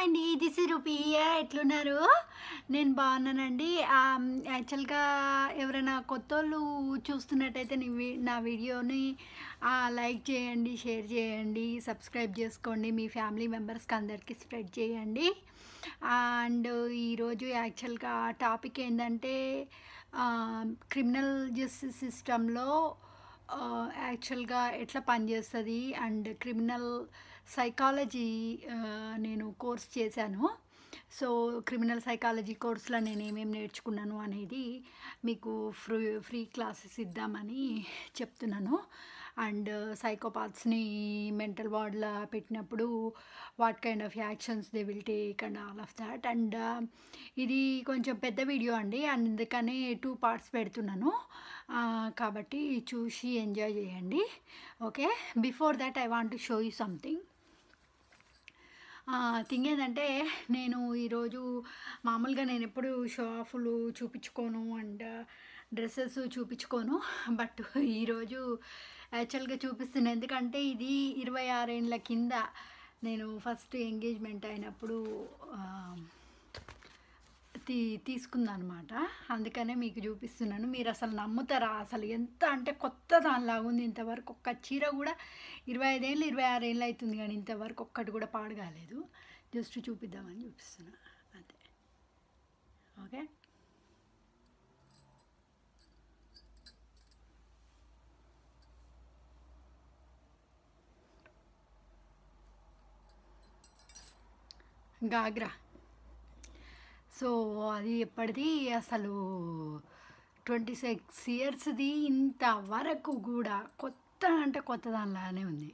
Hi అండి, this is rupee. ఎట్లున్నారు? నేను బాగున్నానండి. యాక్చువల్గా ఎవరైనా కొత్తోళ్ళు చూస్తున్నట్టయితే నా వీడియోని లైక్ చేయండి, షేర్ చేయండి, సబ్స్క్రైబ్ చేసుకోండి, మీ ఫ్యామిలీ మెంబర్స్కి అందరికీ స్ప్రెడ్ చేయండి. అండ్ ఈరోజు యాక్చువల్గా టాపిక్ ఏంటంటే క్రిమినల్ జస్టిస్ సిస్టంలో యాక్చువల్గా ఎట్లా పనిచేస్తుంది అండ్ క్రిమినల్ సైకాలజీ నేను కోర్స్ చేశాను. సో క్రిమినల్ సైకాలజీ కోర్సులో నేను ఏమేమి నేర్చుకున్నాను అనేది మీకు ఫ్రీ క్లాసెస్ ఇద్దామని చెప్తున్నాను. అండ్ సైకోపాత్స్ని మెంటల్ వార్డ్లో పెట్టినప్పుడు what kind of actions they will take and all of that. And ఇది కొంచెం పెద్ద వీడియో అండి, అందుకని 2 పార్ట్స్ పెడుతున్నాను. కాబట్టి చూసి ఎంజాయ్ చేయండి. Okay, before that I want to show you something. Thing ఏంటంటే నేను ఈరోజు మామూలుగా నేను ఎప్పుడు షో ఆఫ్లు చూపించుకోను అండ్ డ్రెస్సెస్ చూపించుకోను, బట్ ఈరోజు యాక్చువల్గా చూపిస్తున్నాను. ఎందుకంటే ఇది 26 ఏళ్ళ కింద నేను ఫస్ట్ ఎంగేజ్మెంట్ అయినప్పుడు తీసుకుందనమాట. అందుకనే మీకు చూపిస్తున్నాను. మీరు అసలు నమ్ముతారా? అసలు ఎంత అంటే కొత్త దానిలాగా ఉంది. ఇంతవరకు ఒక్క చీర కూడా 25 ఏళ్ళు 26 ఏళ్ళు అవుతుంది కానీ ఇంతవరకు ఒక్కటి కూడా పాడు కాలేదు. జస్ట్ చూపిద్దామని చూపిస్తున్నా అంతే. ఓకే, గాగ్రా. సో అది ఎప్పటిది అసలు 26 ఇయర్స్ది, ఇంతవరకు కూడా కొత్త అంటే కొత్త దానిలానే ఉంది.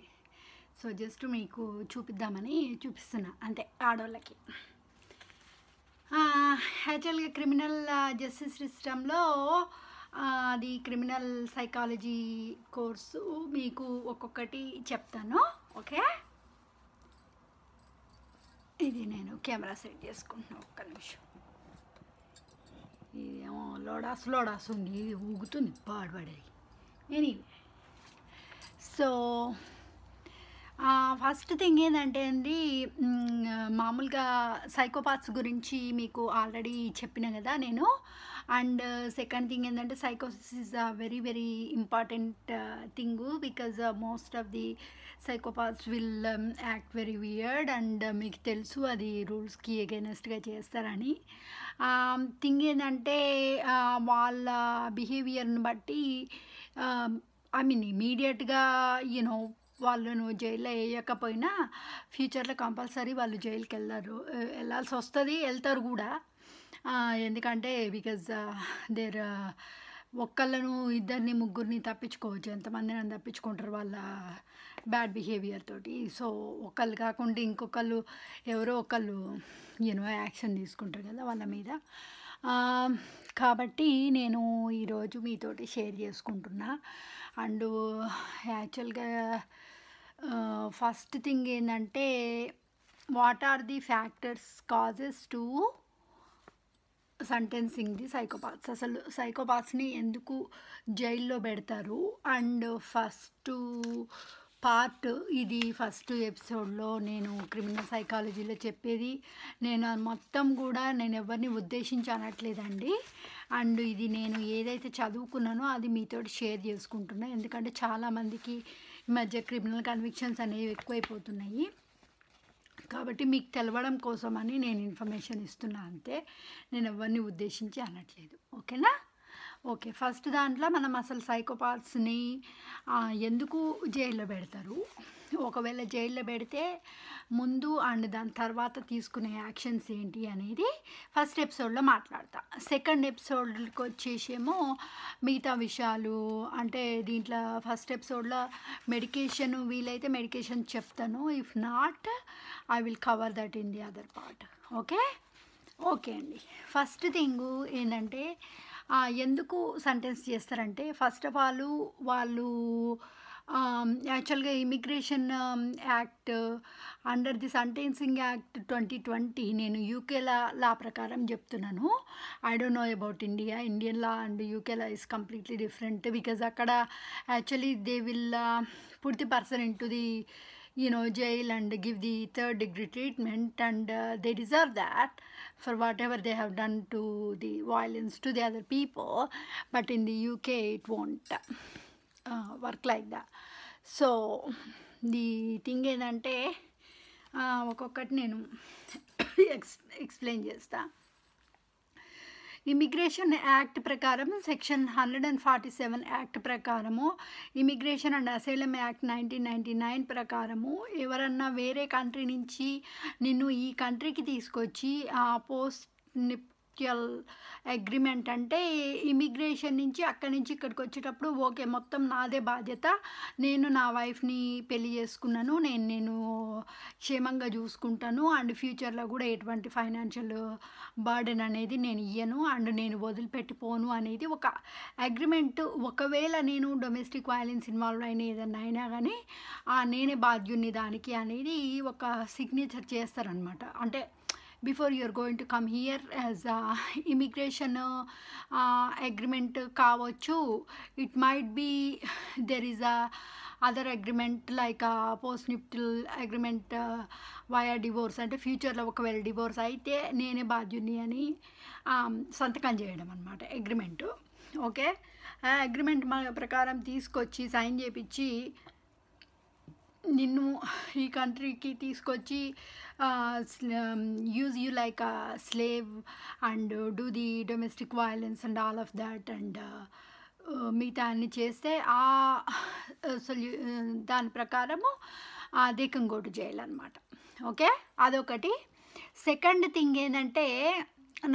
సో జస్ట్ మీకు చూపిద్దామని చూపిస్తున్నా అంతే ఆడవాళ్ళకి. యాక్చువల్గా క్రిమినల్ జస్టిస్ సిస్టంలో అది క్రిమినల్ సైకాలజీ కోర్సు మీకు ఒక్కొక్కటి చెప్తాను. ఓకే, ఇది నేను కెమెరా సెట్ చేసుకుంటున్నాను. ఒక్క నిమిషం. ఇదేమో లోడాస్ ఉంది, ఇది ఊగుతుంది పాడుపడేది. ఎనీవే, సో ఫస్ట్ థింగ్ ఏంటంటే అండి, మామూలుగా సైకోపాత్స్ గురించి మీకు ఆల్రెడీ చెప్పిన కదా నేను. అండ్ సెకండ్ థింగ్ ఏంటంటే సైకోసిస్ is a very very important thing, because most of the psychopaths will act very weird. And మీకు తెలుసు అది రూల్స్కి ఎగెనెస్ట్గా చేస్తారని. థింగ్ ఏంటంటే వాళ్ళ బిహేవియర్ని బట్టి ఐ మీన్ ఇమీడియట్గా వాళ్ళను జైల్లో వేయకపోయినా ఫ్యూచర్లో కంపల్సరీ వాళ్ళు జైలుకి వెళ్ళాల్సి వస్తుంది, వెళ్తారు కూడా. ఎందుకంటే బికాజ్ దేర్ ఒక్కళ్ళను ఇద్దరిని ముగ్గురిని తప్పించుకోవచ్చు, ఎంతమందిని తప్పించుకుంటారు వాళ్ళ బ్యాడ్ బిహేవియర్ తోటి. సో ఒకళ్ళు కాకుండా ఇంకొకళ్ళు ఎవరో ఒకళ్ళు యాక్షన్ తీసుకుంటారు కదా వాళ్ళ మీద. కాబట్టి నేను ఈరోజు మీతోటి షేర్ చేసుకుంటున్నా. అండ్ యాక్చువల్గా ఫస్ట్ థింగ్ ఏంటంటే what are the factors causes to sentencing the psychopaths. అసలు సైకోపాత్స్ని ఎందుకు జైల్లో పెడతారు అండ్ ఫస్ట్ పార్ట్ ఇది. ఫస్ట్ ఎపిసోడ్లో నేను క్రిమినల్ సైకాలజీలో చెప్పేది నేను మొత్తం కూడా నేను ఎవరిని ఉద్దేశించి అనట్లేదండి. అండ్ ఇది నేను ఏదైతే చదువుకున్నానో అది మీతోటి షేర్ చేసుకుంటున్నా. ఎందుకంటే చాలామందికి ఈ మధ్య క్రిమినల్ కన్విక్షన్స్ అనేవి ఎక్కువైపోతున్నాయి, కాబట్టి మీకు తెలవడం కోసమని నేను ఇన్ఫర్మేషన్ ఇస్తున్నా అంతే. నేను ఎవరిని ఉద్దేశించి అనట్లేదు. ఓకేనా? ఓకే, ఫస్ట్ దాంట్లో మనం అసలు సైకోపాత్స్ని ఎందుకు జైల్లో పెడతారు, ఒకవేళ జైల్లో పెడితే ముందు అండ్ దాని తర్వాత తీసుకునే యాక్షన్స్ ఏంటి అనేది ఫస్ట్ ఎపిసోడ్లో మాట్లాడతా. సెకండ్ ఎపిసోడ్కి వచ్చేసేమో మిగతా విషయాలు. అంటే దీంట్లో ఫస్ట్ ఎపిసోడ్లో మెడికేషన్, వీలైతే మెడికేషన్ చెప్తాను. If not I will cover that in the other part. Okay okay అండి. ఫస్ట్ థింగ్ ఏంటంటే ఎందుకు సెంటెన్స్ చేస్తారంటే, ఫస్ట్ ఆఫ్ ఆల్ వాళ్ళు యాక్చువల్గా immigration act under the sentencing act 2020 నేను యూకే లా ప్రకారం చెప్తున్నాను. I don't know about Indian law and UK law is completely different. Because అక్కడ actually they will put the person into the jail and give the third degree treatment, and they deserve that for whatever they have done to the violence to the other people. But in the UK it won't work like that. So the thing ఏంటంటే ఒక్కొక్కటి నేను explain చేస్తా. Immigration act ప్రకారం section 147 act ప్రకారము, immigration and asylum act 1999 ప్రకారము ఎవరన్నా వేరే country నుంచి నిన్ను ఈ కంట్రీకి తీసుకొచ్చి పోస్ట్ నిప్టియల్ అగ్రిమెంట్ అంటే ఇమిగ్రేషన్ నుంచి అక్కడి నుంచి ఇక్కడికి వచ్చేటప్పుడు ఓకే మొత్తం నాదే బాధ్యత, నేను నా వైఫ్ని పెళ్లి చేసుకున్నాను, నేను క్షేమంగా చూసుకుంటాను, అండ్ ఫ్యూచర్లో కూడా ఎటువంటి ఫైనాన్షియల్ బర్డెన్ అనేది నేను ఇయ్యను, అండ్ నేను వదిలిపెట్టిపోను అనేది ఒక అగ్రిమెంట్. ఒకవేళ నేను డొమెస్టిక్ వైలెన్స్ ఇన్వాల్వ్ అయిన ఏదన్నా అయినా కానీ నేనే బాధ్యుని దానికి అనేది ఒక సిగ్నేచర్ చేస్తారనమాట. అంటే before you're going to come here as immigration agreement కావచ్చు, it might be there is other agreement like post nuptial agreement via divorce, అంటే ఫ్యూచర్లో ఒకవేళ డివోర్స్ అయితే నేనే బాధ్యుని అని సంతకం చేయడం అనమాట అగ్రిమెంటు. ఓకే, ఆ అగ్రిమెంట్ ప్రకారం తీసుకొచ్చి సైన్ చేయించి నిన్ను ఈ కంట్రీకి తీసుకొచ్చి use you like slave and do the domestic violence and all of that and మిగతా అన్ని చేస్తే దాని ప్రకారము they can go to jail అనమాట. ఓకే, అదొకటి. సెకండ్ థింగ్ ఏంటంటే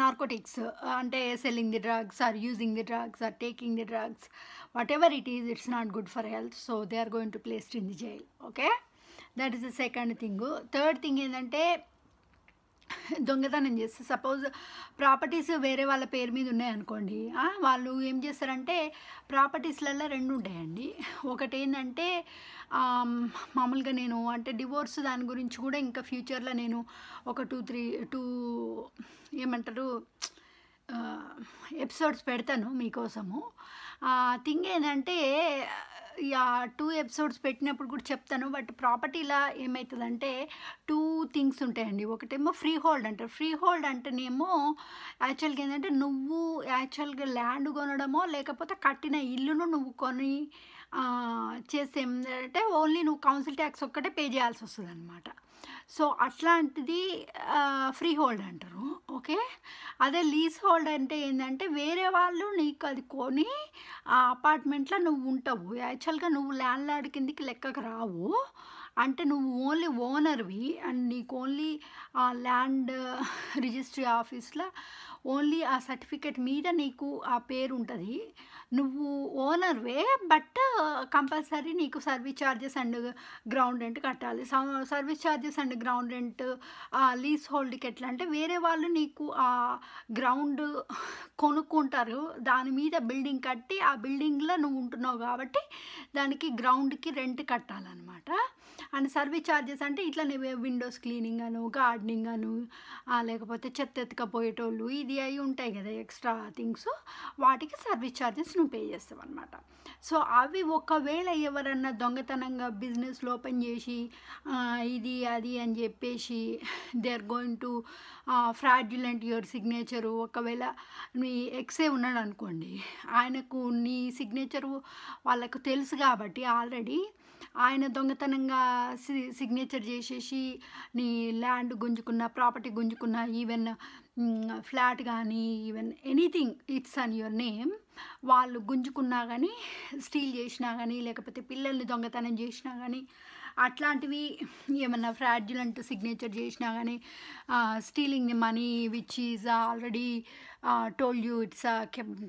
నార్కోటిక్స్, అంటే selling the drugs or using the drugs or taking the drugs, whatever it is, it's not good for health, so they are going to place it in the jail. Okay, that is the second thing. Third thing ఏంటంటే దొంగతనం చేస్తే, suppose properties వేరే వాళ్ళ పేరు మీద ఉన్నాయనుకోండి, వాళ్ళు ఏం చేస్తారంటే ప్రాపర్టీస్లలో రెండు ఉంటాయండి. ఒకటి ఏంటంటే మామూలుగా నేను అంటే డివోర్స్ దాని గురించి కూడా ఇంకా ఫ్యూచర్లో నేను ఒక 2 ఏమంటారు ఎపిసోడ్స్ పెడతాను మీకోసము. థింగ్ ఏంటంటే 2 ఎపిసోడ్స్ పెట్టినప్పుడు కూడా చెప్తాను. బట్ ప్రాపర్టీలా ఏమవుతుందంటే 2 థింగ్స్ ఉంటాయండి. ఒకటేమో ఫ్రీ హోల్డ్ అంటారు. ఫ్రీ హోల్డ్ అంటేనేమో యాక్చువల్గా ఏంటంటే నువ్వు యాక్చువల్గా ల్యాండ్ కొనడమో లేకపోతే కట్టిన ఇల్లును నువ్వు కొని చేస్తే ఏంటంటే ఓన్లీ నువ్వు కౌన్సిల్ ట్యాక్స్ ఒక్కటే పే చేయాల్సి వస్తుంది అనమాట. సో అట్లాంటిది ఫ్రీ హోల్డ్ అంటారు. ఓకే, అదే లీజ్ హోల్డ్ అంటే ఏంటంటే వేరే వాళ్ళు నీకు అది కొని ఆ అపార్ట్మెంట్లో నువ్వు ఉంటావు. యాక్చువల్గా నువ్వు ల్యాండ్ లార్డ్ కిందికి లెక్కకు రావు, అంటే నువ్వు ఓన్లీ ఓనర్వి అండ్ నీకు ఓన్లీ ఆ ల్యాండ్ రిజిస్ట్రీ ఆఫీస్లో ఓన్లీ ఆ సర్టిఫికెట్ మీద నీకు ఆ పేరు ఉంటుంది. నువ్వు ఓనర్వే, బట్ కంపల్సరీ నీకు service charges and ground rent కట్టాలి. Service charges and ground rent lease హోల్డ్కి ఎట్లా అంటే వేరే వాళ్ళు నీకు ఆ గ్రౌండ్ కొనుక్కుంటారు, దాని మీద బిల్డింగ్ కట్టి ఆ బిల్డింగ్లో నువ్వు ఉంటున్నావు కాబట్టి దానికి గ్రౌండ్కి రెంట్ కట్టాలన్నమాట. అండ్ సర్వీస్ ఛార్జెస్ అంటే ఇట్లా విండోస్ క్లీనింగ్ అను, గార్డెనింగ్ అను, లేకపోతే చెత్త ఎత్తుకపోయేటోళ్ళు ఇది అవి ఉంటాయి కదా ఎక్స్ట్రా థింగ్స్, వాటికి సర్వీస్ ఛార్జెస్ నువ్వు పే చేస్తావు అనమాట. సో అవి ఒకవేళ ఎవరన్నా దొంగతనంగా బిజినెస్లు ఓపెన్ చేసి ఇది అది అని చెప్పేసి they are going to fraudulent your signature, ఒకవేళ నీ ఎక్సే ఉన్నాడు అనుకోండి, ఆయనకు నీ సిగ్నేచరు వాళ్ళకు తెలుసు కాబట్టి ఆల్రెడీ ఆయన దొంగతనంగా సిగ్నేచర్ చేసేసి నీ ల్యాండ్ గుంజుకున్న, ప్రాపర్టీ గుంజుకున్న, ఈవెన్ ఫ్లాట్ కానీ even anything it's on your name, వాళ్ళు గుంజుకున్నా కానీ స్టీల్ చేసినా కానీ లేకపోతే పిల్లల్ని దొంగతనం చేసినా కానీ అట్లాంటివి ఏమన్నా ఫ్రాడ్యులెంట్ సిగ్నేచర్ చేసినా కానీ stealing the money which is already told you it's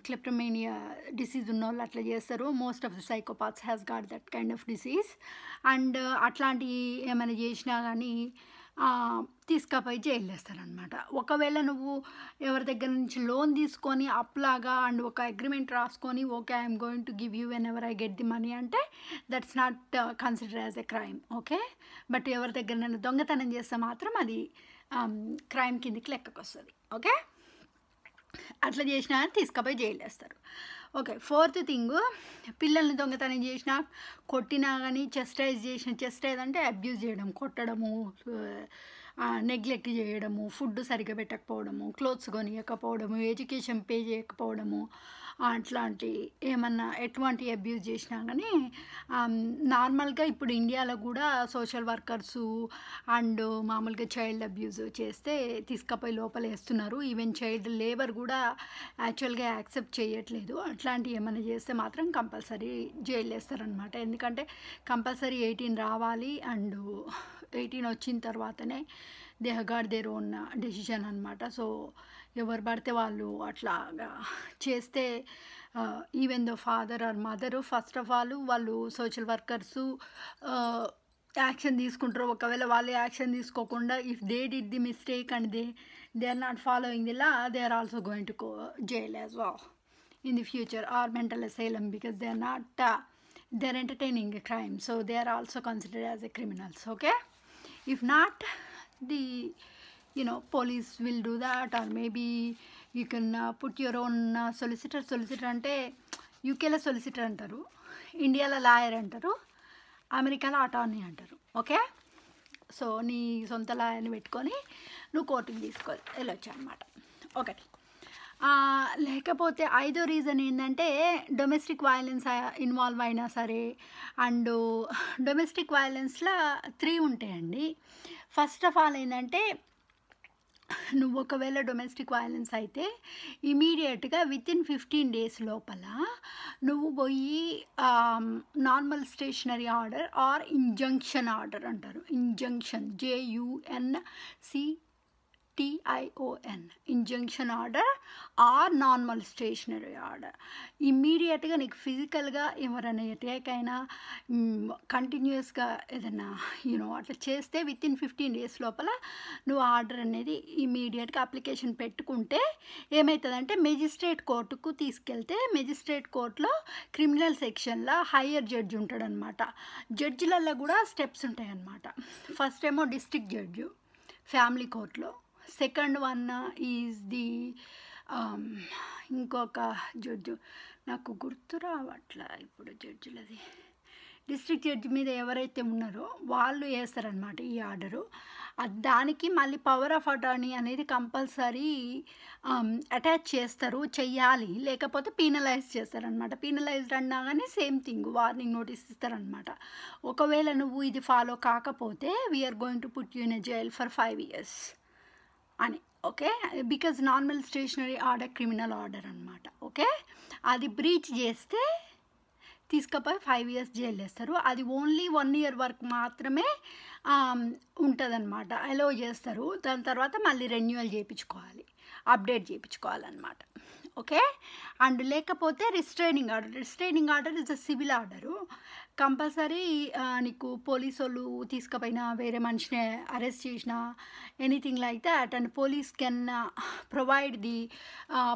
kleptomania disease ఉన్న వాళ్ళు అట్లా చేస్తారు. Most of the psychopaths has got that kind of disease. And అట్లాంటివి ఏమైనా చేసినా కానీ తీసుకపోయి జైలు వేస్తారనమాట. ఒకవేళ నువ్వు ఎవరి దగ్గర నుంచి లోన్ తీసుకొని అప్లాగా అండ్ ఒక అగ్రిమెంట్ రాసుకొని okay I'm going to give you whenever I get the money అంటే that's not consider as a crime. Okay, but ఎవరి దగ్గర నన్ను దొంగతనం చేస్తే మాత్రం అది క్రైమ్ కిందికి లెక్కకు వస్తుంది. ఓకే, అట్లా చేసినా కానీ తీసుకుపోయి జైలు వేస్తారు. ఓకే, ఫోర్త్ థింగ్, పిల్లల్ని దొంగతనం చేసినా కొట్టినా కానీ చెస్టైజ్ అంటే అబ్యూజ్ చేయడం, కొట్టడము, నెగ్లెక్ట్ చేయడము, ఫుడ్ సరిగ్గా పెట్టకపోవడము, క్లోత్స్ కొనియకపోవడము, ఎడ్యుకేషన్ పే చేయకపోవడము, అట్లాంటి ఏమన్నా ఎటువంటి అబ్యూజ్ చేసినా కానీ నార్మల్గా ఇప్పుడు ఇండియాలో కూడా సోషల్ వర్కర్సు అండ్ మామూలుగా చైల్డ్ అబ్యూజ్ చేస్తే తీసుకుపోయి లోపల వేస్తున్నారు. ఈవెన్ చైల్డ్ లేబర్ కూడా యాక్చువల్గా యాక్సెప్ట్ చేయట్లేదు. అట్లాంటివి ఏమైనా చేస్తే మాత్రం కంపల్సరీ జైలు వేస్తారనమాట. ఎందుకంటే కంపల్సరీ 18 రావాలి అండ్ 18 వచ్చిన తర్వాతనే they got their own decision అనమాట. సో ఎవరు పడితే వాళ్ళు అట్లాగా చేస్తే even though father or mother first of all వాళ్ళు సోషల్ వర్కర్సు యాక్షన్ తీసుకుంటారు. ఒకవేళ వాళ్ళు యాక్షన్ తీసుకోకుండా if they did the mistake and they are not following the law, they are also going to jail as well in the future or mental asylum because they are not they're entertaining a crime, so they are also considered as a criminals. Okay, if not, the police will do that, or maybe you can put your own solicitor అంటే యూకేలో solicitor అంటారు, ఇండియాలో lawyer అంటారు, అమెరికాలో attorney అంటారు. Okay, so నీ సొంత లాయర్ని పెట్టుకొని నువ్వు కోర్టుకి వెళ్ళొచ్చు అనమాట. ఒకటి. లేకపోతే ఐదో రీజన్ ఏంటంటే డొమెస్టిక్ వైలెన్స్ ఇన్వాల్వ్ అయినా సరే. అండ్ డొమెస్టిక్ వైలెన్స్లో 3 ఉంటాయండి. ఫస్ట్ ఆఫ్ ఆల్ ఏంటంటే నువ్వు ఒకవేళ డొమెస్టిక్ వైలెన్స్ అయితే ఇమీడియట్గా వితిన్ 15 days లోపల నువ్వు పోయి normal stationary order or injunction order అంటారు, injunction JUNCTION injunction order or normal stationary order. ఇమ్మీడియట్గా నీకు ఫిజికల్గా ఎవరైనా అటాక్ అయినా కంటిన్యూస్గా ఏదైనా అట్లా చేస్తే వితిన్ 15 days లోపల నువ్వు ఆర్డర్ అనేది ఇమ్మీడియట్గా అప్లికేషన్ పెట్టుకుంటే ఏమవుతుందంటే మెజిస్ట్రేట్ కోర్టుకు తీసుకెళ్తే మెజిస్ట్రేట్ కోర్టులో క్రిమినల్ సెక్షన్లో హయ్యర్ జడ్జి ఉంటాడనమాట. జడ్జిలలో కూడా స్టెప్స్ ఉంటాయన్నమాట. ఫస్ట్ ఏమో డిస్ట్రిక్ట్ జడ్జి ఫ్యామిలీ కోర్టులో, సెకండ్ వన్ ఈజ్ ది ఇంకొక జడ్జి నాకు గుర్తు రావట్లా ఇప్పుడు జడ్జిలది. డిస్ట్రిక్ట్ జడ్జి మీద ఎవరైతే ఉన్నారో వాళ్ళు వేస్తారనమాట ఈ ఆర్డరు. దానికి మళ్ళీ పవర్ ఆఫ్ అటార్నీ అనేది కంపల్సరీ అటాచ్ చెయ్యాలి, లేకపోతే పీనలైజ్ చేస్తారనమాట. పీనలైజ్డ్ అన్నా కానీ సేమ్ థింగ్, వార్నింగ్ నోటీస్ ఇస్తారనమాట. ఒకవేళ నువ్వు ఇది ఫాలో కాకపోతే we are going to put you in a jail for 5 years అని. Okay, because normal stationary order criminal order అనమాట. ఓకే, అది బ్రీచ్ చేస్తే తీసుకుపోయి 5 years జైలు వేస్తారు. అది ఓన్లీ 1 year వరకు మాత్రమే ఉంటుందన్నమాట, అలో చేస్తారు. దాని తర్వాత మళ్ళీ రెన్యువల్ చేయించుకోవాలి, అప్డేట్ చేయించుకోవాలన్నమాట. ఓకే, అండ్ లేకపోతే restraining order is a civil order. Compulsory నీకు పోలీసు వాళ్ళు తీసుకుపోయినా వేరే మనిషిని అరెస్ట్ చేసినా anything like that, and police can provide the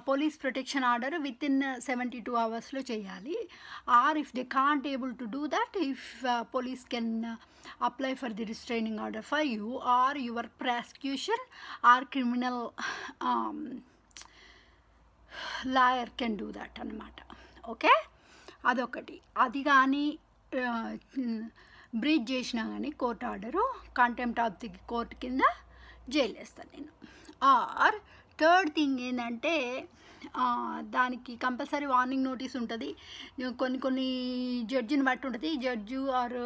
police protection order within 72 hours చేయాలి. Or if they can't able to do that, if police can apply for the restraining order for you or your prosecution or criminal lawyer can do that అనమాట. Okay, అదొకటి. అది కానీ breach చేసినా కానీ court order contempt of the court కింద jail వేస్తాను నేను. Or third thing ఏంటంటే దానికి కంపల్సరీ వార్నింగ్ నోటీస్ ఉంటుంది. కొన్ని జడ్జిని బట్టి ఉంటుంది. Judge or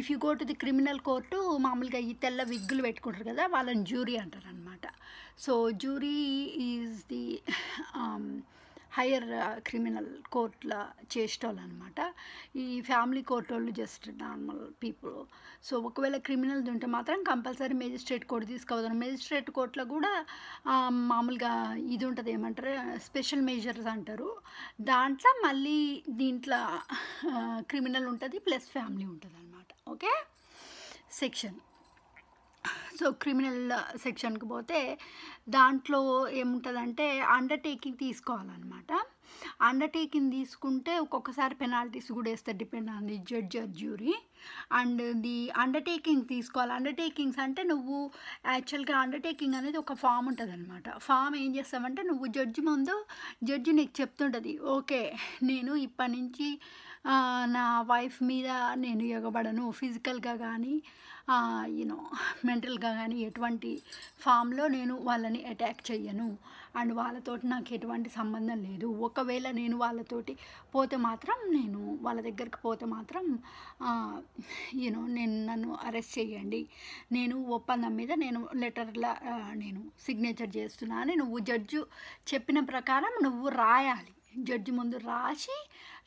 if you go to the criminal court మామూలుగా ఈ తెల్ల విగ్గులు పెట్టుకుంటారు కదా, వాళ్ళని జ్యూరీ అంటారు అనమాట. So jury is the higher criminal కోర్టులో చేసేటోళ్ళు అనమాట. ఈ ఫ్యామిలీ కోర్టు వాళ్ళు జస్ట్ నార్మల్ పీపుల్. సో ఒకవేళ క్రిమినల్ ఉంటే మాత్రం కంపల్సరీ మేజిస్ట్రేట్ కోర్టు తీసుకోవద్దు. మేజిస్ట్రేట్ కోర్టులో కూడా మామూలుగా ఇది ఉంటుంది, ఏమంటారు, స్పెషల్ మెజర్స్ అంటారు. దాంట్లో మళ్ళీ దీంట్లో క్రిమినల్ ఉంటుంది ప్లస్ ఫ్యామిలీ ఉంటుంది అనమాట. Okay, section. సో క్రిమినల్ సెక్షన్కి పోతే దాంట్లో ఏముంటుందంటే అండర్టేకింగ్ తీసుకోవాలన్నమాట. అండర్టేకింగ్ తీసుకుంటే ఒక్కొక్కసారి పెనాల్టీస్ కూడా వేస్తారు, depend on the judge or jury. And the undertaking తీసుకోవాలి. అండర్టేకింగ్స్ అంటే నువ్వు యాక్చువల్గా అండర్టేకింగ్ అనేది ఒక ఫామ్ ఉంటుంది అనమాట. ఫామ్ ఏం చేస్తావంటే నువ్వు జడ్జి ముందు జడ్జి నీకు చెప్తుంటుంది, ఓకే నేను ఇప్పటి నుంచి నా వైఫ్ మీద నేను ఎగబడను, ఫిజికల్గా కానీ యూనో మెంటల్గా కానీ ఎటువంటి ఫామ్లో నేను వాళ్ళని అటాక్ చెయ్యను, అండ్ వాళ్ళతోటి నాకు ఎటువంటి సంబంధం లేదు. ఒకవేళ నేను వాళ్ళతోటి పోతే మాత్రం, నేను వాళ్ళ దగ్గరికి పోతే మాత్రం నన్ను అరెస్ట్ చేయండి, నేను ఒప్పందం మీద నేను లెటర్లా నేను సిగ్నేచర్ చేస్తున్నా అని నువ్వు జడ్జు చెప్పిన ప్రకారం నువ్వు రాయాలి. జడ్జి ముందు రాసి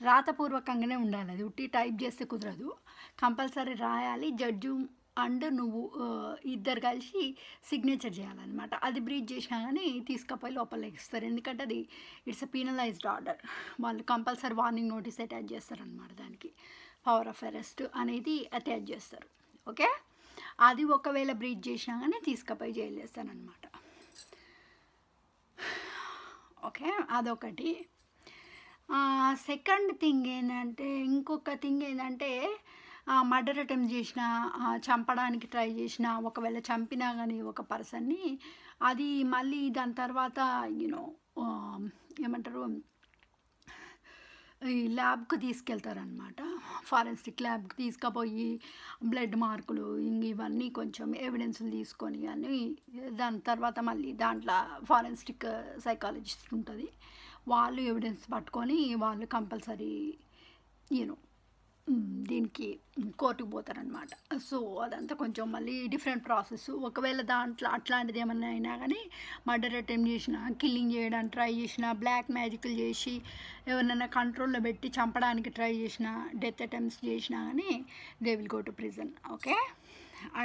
రాతపూర్వకంగానే ఉండాలి, అది ఉట్టి టైప్ చేస్తే కుదరదు, కంపల్సరీ రాయాలి. జడ్జు అండ్ నువ్వు ఇద్దరు కలిసి సిగ్నేచర్ చేయాలన్నమాట. అది బ్రీచ్ చేసినా కానీ తీసుకుపోయి లోపల ఇస్తారు, ఎందుకంటే అది ఇట్స్ అ పీనలైజ్డ్ ఆర్డర్. వాళ్ళు కంపల్సరీ వార్నింగ్ నోటీస్ అటాచ్ చేస్తారనమాట, దానికి పవర్ ఆఫ్ అరెస్ట్ అనేది అటాచ్ చేస్తారు. ఓకే, అది ఒకవేళ బ్రీచ్ చేసినా కానీ తీసుకుపోయి జైలు వేస్తారనమాట. ఓకే, అదొకటి. సెకండ్ థింగ్ ఏంటంటే, ఇంకొక థింగ్ ఏంటంటే మర్డర్ అటెంప్ట్ చేసిన, చంపడానికి ట్రై చేసిన, ఒకవేళ చంపినా కానీ ఒక పర్సన్ని, అది మళ్ళీ దాని తర్వాత ఏమంటారు, ఈ ల్యాబ్కి తీసుకెళ్తారనమాట. ఫారెన్సిక్ ల్యాబ్కి తీసుకుపోయి బ్లడ్ మార్కులు ఇవన్నీ కొంచెం ఎవిడెన్స్లు తీసుకొని అని, దాని తర్వాత మళ్ళీ దాంట్లో ఫారెన్సిక్ సైకాలజిస్ట్ ఉంటుంది, వాళ్ళు ఎవిడెన్స్ పట్టుకొని వాళ్ళు కంపల్సరీ దీనికి కోర్టుకు పోతారనమాట. సో అదంతా కొంచెం మళ్ళీ డిఫరెంట్ ప్రాసెస్. ఒకవేళ దాంట్లో అట్లాంటిది ఏమన్నా అయినా కానీ, మర్డర్ అటెంప్ట్ చేసిన, కిల్లింగ్ చేయడానికి ట్రై చేసిన, బ్లాక్ మ్యాజిక్లు చేసి ఎవరినైనా కంట్రోల్లో పెట్టి చంపడానికి ట్రై చేసిన, డెత్ అటెంప్ట్స్ చేసినా కానీ they will go to prison. Okay,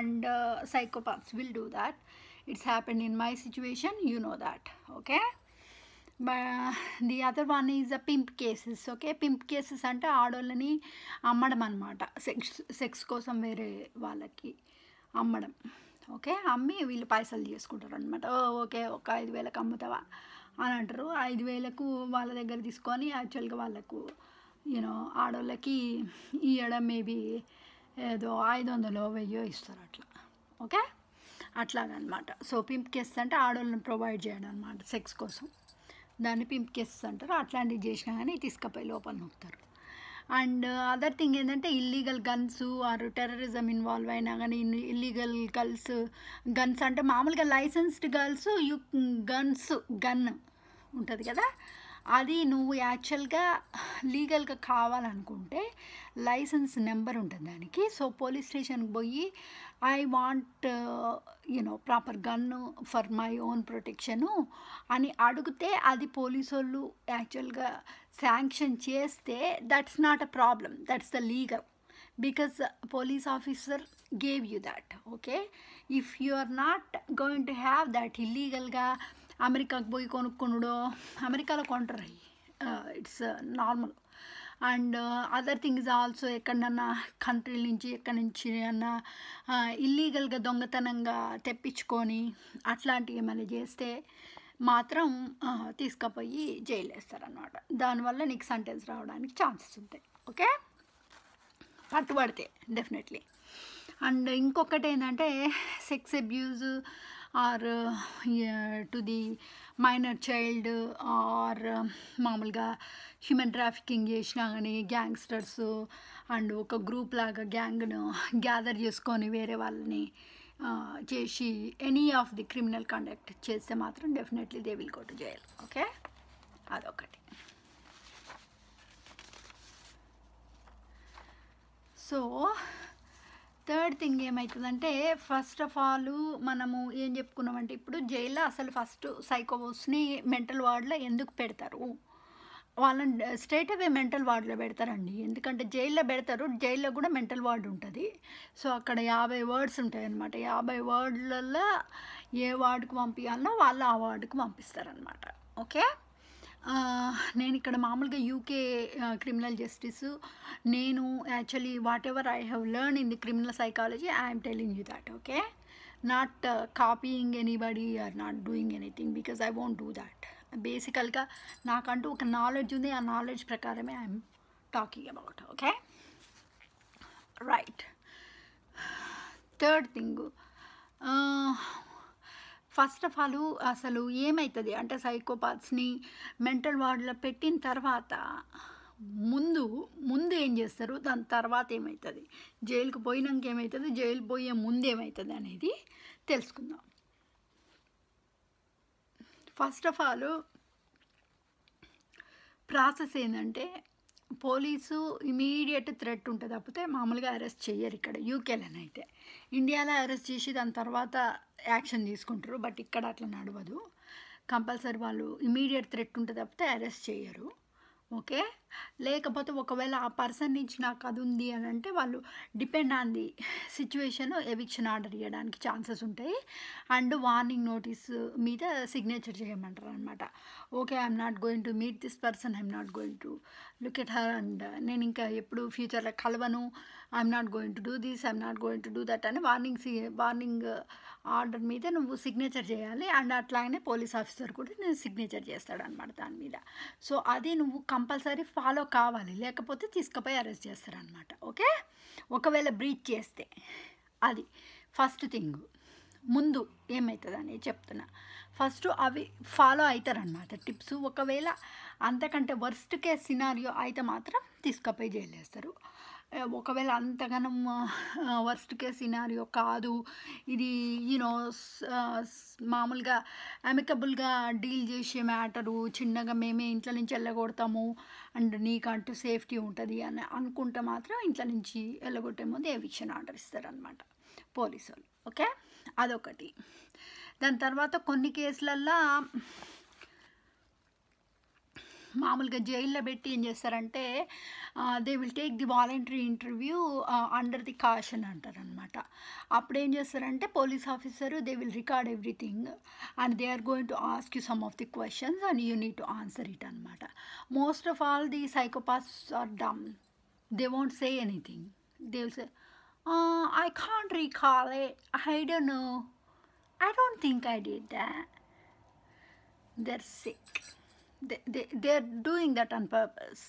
and psychopaths will do that. It's happened in my situation, you know that. Okay, the other one is a pimp cases. Okay, pimp cases అంటే ఆడోళ్ళని అమ్మడం అనమాట, sex కోసం వేరే వాళ్ళకి అమ్మడం. Okay, అమ్మి వీళ్ళు పైసలు చేసుకుంటారు అనమాట. ఓకే, ఒక 5,000కి అమ్ముతావా అని అంటారు. 5,000కు వాళ్ళ దగ్గర తీసుకొని యాక్చువల్గా వాళ్ళకు ఆడోళ్ళకి ఇవ్వడం మేబీ ఏదో 500 1000 ఇస్తారు అట్లా. ఓకే, అట్లాగనమాట. సో పింప్ కేసెస్ అంటే ఆడోళ్ళని ప్రొవైడ్ చేయడం అనమాట సెక్స్ కోసం, దాన్ని పింప్ కేసెస్ అంటారు. అట్లాంటివి చేసినా కానీ తీసుకుపోయి లోపల నొక్కుతారు. అండ్ అదర్ థింగ్ ఏంటంటే, illegal guns or terrorism involve అయినా కానీ, ఇల్లీగల్ గన్స్ అంటే మామూలుగా లైసెన్స్డ్ గన్ ఉంటుంది కదా, అది నువ్వు యాక్చువల్గా లీగల్గా కావాలనుకుంటే లైసెన్స్ నెంబర్ ఉంటుంది దానికి. సో పోలీస్ స్టేషన్కి పోయి I want proper gun for my own protection అని అడిగితే, అది పోలీసు వాళ్ళు యాక్చువల్గా శాంక్షన్ చేస్తే that's not a problem, that's the legal, because police officer gave you that. Okay, if you are not going to have that ఇల్లీగల్గా అమెరికాకు పోయి కొనుక్కునుడో, అమెరికాలో కొంటారు, it's normal. And other things also, ఎక్కడన్నా కంట్రీ నుంచి ఎక్కడి నుంచి అన్నా ఇల్లీగల్గా దొంగతనంగా తెప్పించుకొని అట్లాంటివి ఏమైనా చేస్తే మాత్రం తీసుకుపోయి జైలు వేస్తారనమాట. దానివల్ల నీకు సెంటెన్స్ రావడానికి ఛాన్సెస్ ఉంటాయి. ఓకే, పట్టుబడితే డెఫినెట్లీ. అండ్ ఇంకొకటి ఏంటంటే, sex abuse or to the minor child or మామూలుగా హ్యూమన్ ట్రాఫికింగ్ చేసినా కానీ గ్యాంగ్స్టర్స్ అండ్ ఒక గ్రూప్ లాగా గ్యాంగ్ను గ్యాదర్ చేసుకొని వేరే వాళ్ళని చేసి any of the criminal conduct చేస్తే మాత్రం definitely they will go to jail. Okay, అదొకటి. సో థర్డ్ థింగ్ ఏమవుతుందంటే, ఫస్ట్ ఆఫ్ ఆల్ మనము ఏం చెప్పుకున్నామంటే, ఇప్పుడు జైల్లో అసలు ఫస్ట్ సైకోస్ని మెంటల్ వార్డులో ఎందుకు పెడతారు, వాళ్ళని స్ట్రైట్ అవే మెంటల్ వార్డులో పెడతారండి. ఎందుకంటే జైల్లో పెడతారు, జైల్లో కూడా మెంటల్ వార్డు ఉంటుంది. సో అక్కడ 50 వర్డ్స్ ఉంటాయి అన్నమాట. 50 వర్డ్లలో ఏ వార్డుకు పంపించాలో వాళ్ళు ఆ వార్డుకు పంపిస్తారనమాట. ఓకే, నేను ఇక్కడ మామూలుగా యూకే క్రిమినల్ జస్టిస్, నేను actually whatever I have learn in the criminal psychology I'm telling you that. Okay, not copying anybody or not doing anything, because I won't do that. బేసికల్గా నాకంటూ ఒక knowledge ఉంది, ఆ knowledge ప్రకారమే I'm talking about. Okay, right. Third thing, first of all అసలు ఏమవుతుంది అంటే సైకోపాత్స్ని mental వార్డులో పెట్టిన తర్వాత ముందు ముందు ఏం చేస్తారు, దాని తర్వాత ఏమవుతుంది, జైలుకి పోయినాక ఏమవుతుంది, జైలు పోయే ముందు ఏమవుతుంది అనేది తెలుసుకుందాం. ఫస్ట్ ఆఫ్ ఆల్ ప్రాసెస్ ఏంటంటే పోలీసు ఇమీడియట్ థ్రెట్ ఉంటుంది తప్పితే మామూలుగా అరెస్ట్ చేయరు ఇక్కడ యూకేలోనైతే. ఇండియాలో అరెస్ట్ చేసి దాని తర్వాత యాక్షన్ తీసుకుంటారు, బట్ ఇక్కడ అట్లా నడవదు. కంపల్సరీ వాళ్ళు ఇమీడియట్ థ్రెట్ ఉంటుంది తప్పితే అరెస్ట్ చేయరు. ఓకే, లేకపోతే ఒకవేళ ఆ పర్సన్ నుంచి నాకు అది ఉంది అని అంటే వాళ్ళు depend on the situation eviction order ఇవ్వడానికి ఛాన్సెస్ ఉంటాయి. అండ్ వార్నింగ్ నోటీస్ మీద సిగ్నేచర్ చేయమంటారు అనమాట. Okay, I'm not going to meet this person, I'm not going to look at her, and నేను ఇంకా ఎప్పుడు ఫ్యూచర్లో కలవను, I'm not going to do this, I'm not going to do that అని warning order మీద నువ్వు సిగ్నేచర్ చేయాలి. And అట్లాగనే పోలీస్ ఆఫీసర్ కూడా నేను సిగ్నేచర్ చేస్తాడనమాట దాని మీద. సో అది నువ్వు కంపల్సరీ ఫాలో కావాలి, లేకపోతే తీసుకుపోయి అరెస్ట్ చేస్తారనమాట. ఓకే, ఒకవేళ బ్రీచ్ చేస్తే అది ఫస్ట్ థింగ్. ముందు ఏమవుతుంది అనేది చెప్తున్నా. ఫస్ట్ అవి ఫాలో అవుతారనమాట టిప్స్. ఒకవేళ అంతకంటే వర్స్ట్ కేస్ సినారియో అయితే మాత్రం తీసుకుపోయి జైలు వేస్తారు. ఒకవేళ అంతగానం వర్స్ట్ కేస్ సినారియో కాదు, ఇది యూనో మామూలుగా అమికబుల్గా డీల్ చేసే మ్యాటరు, చిన్నగా మేమే ఇంట్లో నుంచి వెళ్ళగొడతాము అండ్ నీకంటూ సేఫ్టీ ఉంటుంది అని అనుకుంటే మాత్రం ఇంట్లో నుంచి వెళ్ళగొట్టే ముందు ఎవిక్షన్ ఆర్డర్ ఇస్తారనమాట పోలీసు వాళ్ళు. ఓకే, అదొకటి. దాని తర్వాత కొన్ని కేసులల్లో మామూలుగా జైల్లో పెట్టి ఏం చేస్తారంటే they will take the voluntary interview under the caution అంటారనమాట. అప్పుడు ఏం చేస్తారంటే police officer they will record everything and they are going to ask you some of the questions and you need to answer it అనమాట. Most of all the psychopaths are dumb, they won't say anything. They will say I can't recall it, I don't know, I don't think I did that. They're sick. They're doing that on purpose.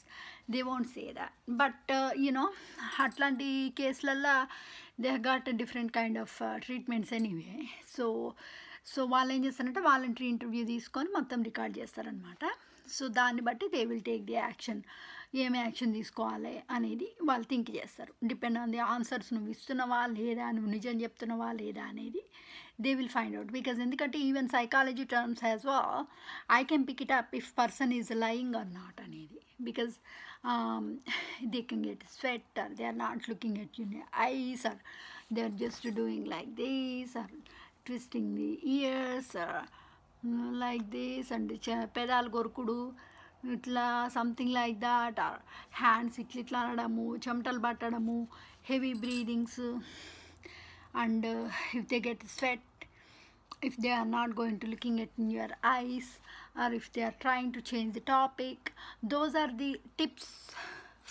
They won't say that. But అట్లాంటి కేసులల్లో they have got a different kind of treatments anyway. So వాళ్ళు ఏం చేస్తారంటే voluntary interview తీసుకొని మొత్తం record చేస్తారనమాట. So దాన్ని బట్టి they will take the action. ఏమి యాక్షన్ తీసుకోవాలి అనేది వాళ్ళు థింక్ చేస్తారు. డిపెండ్ ఆన్ ది ఆన్సర్స్ నువ్వు ఇస్తున్నావా లేదా, నువ్వు నిజం చెప్తున్నావా లేదా అనేది they will find out. Because ఎందుకంటే even psychology terms as well I can pick it up if person is lying or not అనేది. Because they can get sweat or they are not looking at you eyes or they are just doing like this or twisting the ears like this and పెదాలు కొరుకుడు ఇట్లా something like that, or hands ఇట్లా అనడము, చెమటలు పట్టడము, heavy breathings, and if they get sweat, if they are not going to looking at in your eyes, or if they are trying to change the topic. Those are the tips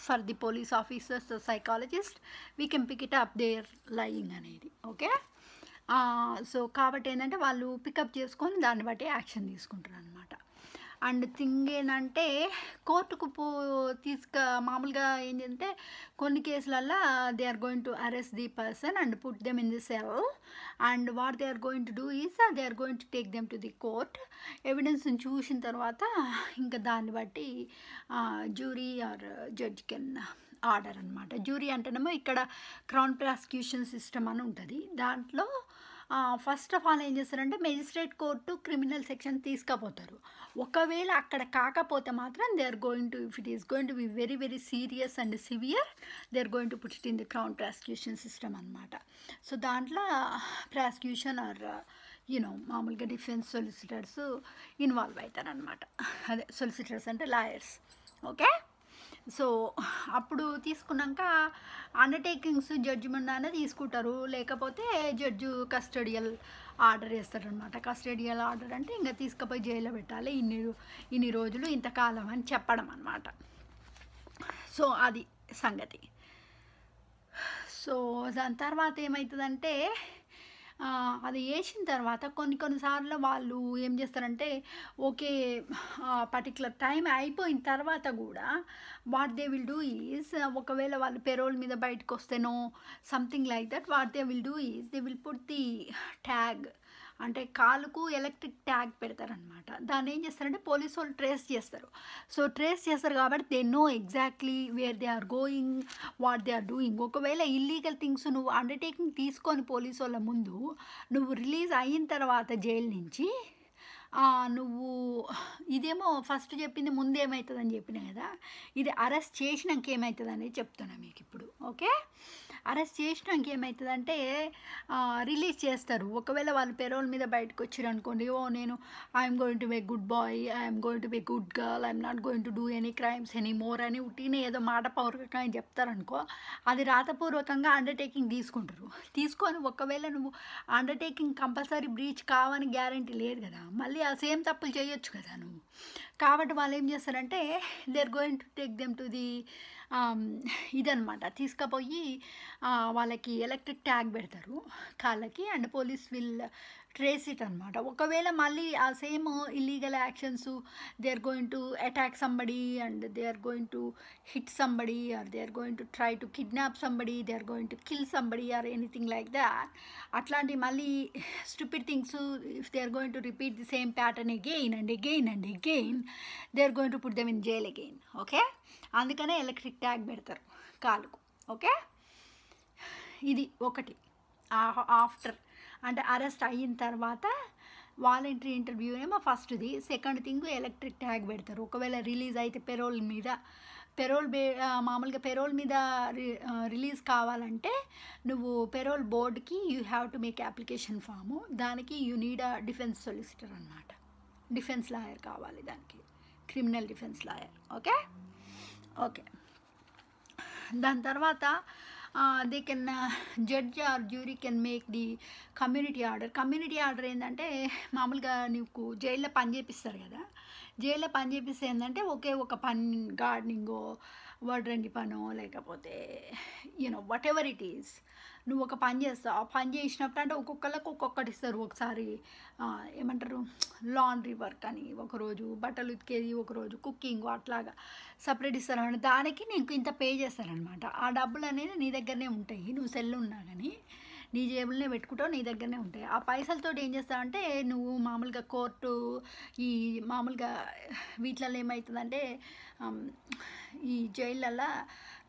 for the police officers or psychologists. We can pick it up, they're lying అనేది. Okay, so కాబట్టి ఏంటంటే వాళ్ళు pickup చేసుకొని దాన్ని బట్టి action తీసుకుంటారు అనమాట. And thing ఏంటంటే కోర్టుకు మామూలుగా ఏంటంటే కొన్ని కేసులల్లో they are going to arrest the person and put them in the cell, and what they are going to do is they are going to take them to the court. ఎవిడెన్స్ని చూసిన తర్వాత ఇంకా దాన్ని బట్టి jury or judge can order అనమాట. Jury అంటేనేమో ఇక్కడ crown prosecution system అని ఉంటుంది. దాంట్లో ఫస్ట్ ఆఫ్ ఆల్ ఏం చేస్తారంటే మెజిస్ట్రేట్ కోర్టు క్రిమినల్ సెక్షన్ తీసుకుపోతారు. ఒకవేళ అక్కడ కాకపోతే మాత్రం they are going to, if it is going to be very very serious and severe, they are going to put it in the crown prosecution system అనమాట. So దాంట్లో prosecution or మామూలుగా defence solicitors involve అవుతారనమాట. అదే సొలిసిటర్స్ అంటే lawyers. Okay, so అప్పుడు తీసుకున్నాక undertakings judgement అనేది తీసుకుంటారు, లేకపోతే జడ్జు కస్టడియల్ ఆర్డర్ చేస్తారనమాట. కస్టడియల్ ఆర్డర్ అంటే ఇంకా తీసుకుపోయి జైల్లో పెట్టాలి ఇన్ని రోజులు ఇంతకాలం అని చెప్పడం అనమాట. సో అది సంగతి. సో దాని తర్వాత ఏమవుతుందంటే అది వేసిన తర్వాత కొన్నిసార్లు వాళ్ళు ఏం చేస్తారంటే ఓకే పర్టికులర్ టైం అయిపోయిన తర్వాత కూడా what they will do is ఒకవేళ వాళ్ళు పెరోల్ మీద బయటకు వస్తేనో something like that what they will do is they will put the tag అంటే కాలుకు ఎలక్ట్రిక్ ట్యాగ్ పెడతారనమాట. దాన్ని ఏం చేస్తారంటే పోలీసు వాళ్ళు ట్రేస్ చేస్తారు. సో ట్రేస్ చేస్తారు కాబట్టి they know exactly where they are going, what they are doing. ఒకవేళ ఇల్లీగల్ థింగ్స్ నువ్వు అండర్టేకింగ్ తీసుకొని పోలీసు వాళ్ళ ముందు నువ్వు రిలీజ్ అయిన తర్వాత జైలు నుంచి నువ్వు ఇదేమో ఫస్ట్ చెప్పింది ముందు ఏమవుతుందని చెప్పినా కదా, ఇది అరెస్ట్ చేసినాక ఏమవుతుంది అనేది చెప్తున్నా మీకు ఇప్పుడు. ఓకే, అరెస్ట్ చేసినాక ఏమవుతుందంటే రిలీజ్ చేస్తారు. ఒకవేళ వాళ్ళు పెరోల్ మీద బయటకు వచ్చారు అనుకోండి, ఓ నేను I'm going to be good boy, I'm going to be good girl, I'm not going to do any crimes any more అని ఉట్టినే ఏదో మాట పౌరకంగా చెప్తారనుకో, అది రాతపూర్వకంగా అండర్టేకింగ్ తీసుకుంటారు. తీసుకొని ఒకవేళ నువ్వు అండర్టేకింగ్ కంపల్సరీ బ్రీచ్ కావని గ్యారంటీ లేదు కదా, మళ్ళీ ఆ సేమ్ తప్పులు చేయొచ్చు కదా నువ్వు. కాబట్టి వాళ్ళు ఏం చేస్తారంటే they are going to take them to the ఇదనమాట, తీసుకుపోయి వాళ్ళకి ఎలక్ట్రిక్ ట్యాగ్ పెడతారు కాళ్ళకి, and police will trace it అనమాట. ఒకవేళ మళ్ళీ ఆ same illegal actions, they are going to attack somebody and they are going to hit somebody or they are going to try to kidnap somebody, they are going to kill somebody or anything like that, అట్లాంటి మళ్ళీ stupid things if they are going to repeat the same pattern again and again and again, they are going to put them in jail again. Okay, అందుకనే electric tag పెడతారు కాలుకు. Okay, ఇది ఒకటి. After అంటే arrest అయిన తర్వాత voluntary interview ఏమో ఫస్ట్ది. సెకండ్ థింగ్ ఎలక్ట్రిక్ ట్యాగ్ పెడతారు. ఒకవేళ రిలీజ్ అయితే పెరోల్ మీద, మామూలుగా పెరోల్ మీద రిలీజ్ కావాలంటే నువ్వు పెరోల్ బోర్డ్కి you have to make application form. దానికి you need a defence solicitor అనమాట, డిఫెన్స్ లాయర్ కావాలి దానికి, criminal defence lawyer. Okay okay, దాని తర్వాత they can judge or jury can make the community order. Community order ఏంటంటే మామూలుగా నీకు జైల్లో పని చేపిస్తారు కదా, జైల్లో పని చేపిస్తే ఏంటంటే ఒకే ఒక పని, గార్డెనింగో వడ్రంగి పనో లేకపోతే you know what ever it is, నువ్వు ఒక పని చేస్తావు. ఆ పని చేసినప్పుడు అంటే ఒక్కొక్కరికి ఒక్కొక్కటి ఇస్తారు. ఒకసారి ఏమంటారు లాండ్రీ వర్క్ అని, ఒకరోజు బట్టలు ఉతికేది, ఒకరోజు కుకింగ్, అట్లాగా సపరేట్ ఇస్తారన్నమాట. దానికి నీకు ఇంత పే చేస్తారనమాట. ఆ డబ్బులు అనేది నీ దగ్గరనే ఉంటాయి, నువ్వు సెల్ ఉన్నా కానీ నీ జేబులనే పెట్టుకుంటావు, నీ దగ్గరనే ఉంటాయి. ఆ పైసలతో ఏం చేస్తావంటే నువ్వు మామూలుగా కోర్టు ఈ మామూలుగా వీటిలలో ఏమవుతుందంటే ఈ జైళ్ళల్లో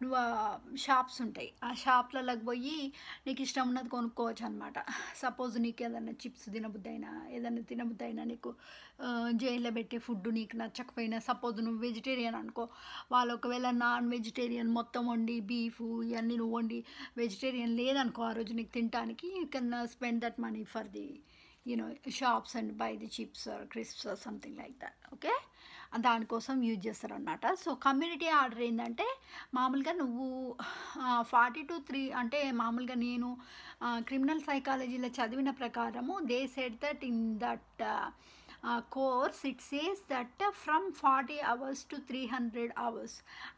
నువ్వు షాప్స్ ఉంటాయి, ఆ షాప్లలోకి పోయి నీకు ఇష్టం ఉన్నది కొనుక్కోవచ్చు అనమాట. సపోజ్ నీకు ఏదైనా చిప్స్ తినబుద్ధి అయినా, ఏదైనా తినబుద్ధి అయినా, నీకు జైల్లో పెట్టే ఫుడ్ నీకు నచ్చకపోయినా, సపోజ్ నువ్వు వెజిటేరియన్ అనుకో, వాళ్ళు ఒకవేళ నాన్ వెజిటేరియన్ మొత్తం వండి బీఫ్ ఇవన్నీ నువ్వు వండి వెజిటేరియన్ లేదనుకో ఆ రోజు నీకు తినడానికి, you can spend that money for the shops and buy the chips or crisps or something like that. Okay, దానికోసం యూజ్ చేస్తారనమాట. సో కమ్యూనిటీ ఆర్డర్ ఏంటంటే మామూలుగా నువ్వు 40 to 3 అంటే మామూలుగా నేను క్రిమినల్ సైకాలజీలో చదివిన ప్రకారము they said that in that course it says that from 40 hours to 300 hours,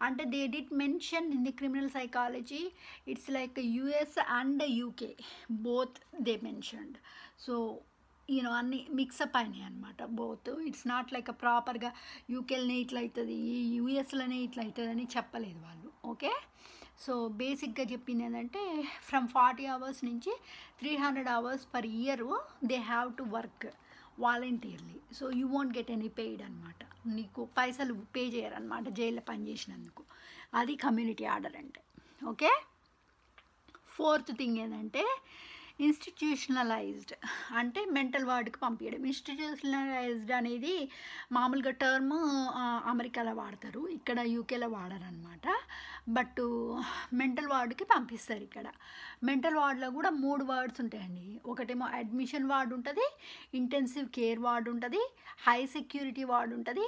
and they did mention in the criminal psychology it's like US and UK both they mentioned. So అన్ని mix-up అయినాయి అనమాట both. It's not like ప్రాపర్గా యూకేలోనే ఇట్లా అవుతుంది, యూఎస్లోనే ఇట్లా అవుతుంది అని చెప్పలేదు వాళ్ళు. ఓకే, సో బేసిక్గా చెప్పింది ఏంటంటే ఫ్రమ్ 40 hours నుంచి 300 hours per year they have to work voluntarily. So you won't get any paid అనమాట, నీకు పైసలు పే చేయరనమాట జైల్లో పనిచేసినందుకు. అది కమ్యూనిటీ ఆర్డర్ అంటే. ఓకే, ఫోర్త్ థింగ్ ఏంటంటే ఇన్స్టిట్యూషనలైజ్డ్ అంటే మెంటల్ వార్డుకి పంపించడం. ఇన్స్టిట్యూషనలైజ్డ్ అనేది మామూలుగా టర్మ్ అమెరికాలో వాడతారు, ఇక్కడ యూకేలో వాడరనమాట. బట్ మెంటల్ వార్డుకి పంపిస్తారు. ఇక్కడ మెంటల్ వార్డులో కూడా 3 వార్డ్స్ ఉంటాయండి. ఒకటేమో అడ్మిషన్ వార్డు ఉంటుంది, ఇంటెన్సివ్ కేర్ వార్డు ఉంటుంది, హై సెక్యూరిటీ వార్డు ఉంటుంది,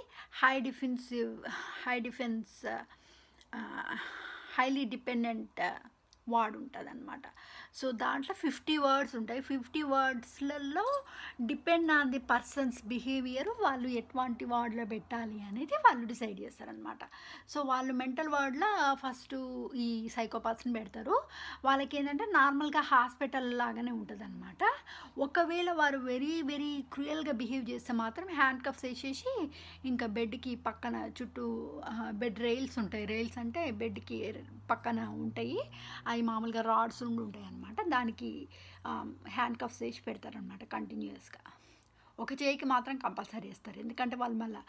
హైలీ డిపెండెంట్ వార్డ్ ఉంటుందన్నమాట. సో దాంట్లో 50 వర్డ్స్ ఉంటాయి. 50 వర్డ్స్లలో depend on the person's behaviour వాళ్ళు ఎటువంటి వార్డులో పెట్టాలి అనేది వాళ్ళు డిసైడ్ చేస్తారనమాట. సో వాళ్ళు మెంటల్ వార్డ్లో ఫస్ట్ ఈ సైకోపాత్స్ని పెడతారు. వాళ్ళకి ఏంటంటే నార్మల్గా హాస్పిటల్ లాగానే ఉంటుంది అనమాట. ఒకవేళ వారు వెరీ వెరీ క్రూయల్గా బిహేవ్ చేస్తే మాత్రం హ్యాండ్ కఫ్స్ వేసేసి ఇంకా బెడ్కి పక్కన చుట్టూ బెడ్ రైల్స్ ఉంటాయి. రైల్స్ అంటే బెడ్కి పక్కన ఉంటాయి. అవి మామూలుగా రాడ్స్ ఉండి ఉంటాయి అన్నమాట. దానికి హ్యాండ్ కఫ్స్ వేసి పెడతారనమాట కంటిన్యూస్గా. ఒక చేయికి మాత్రం కంపల్సరీ వేస్తారు. ఎందుకంటే వాళ్ళు మళ్ళీ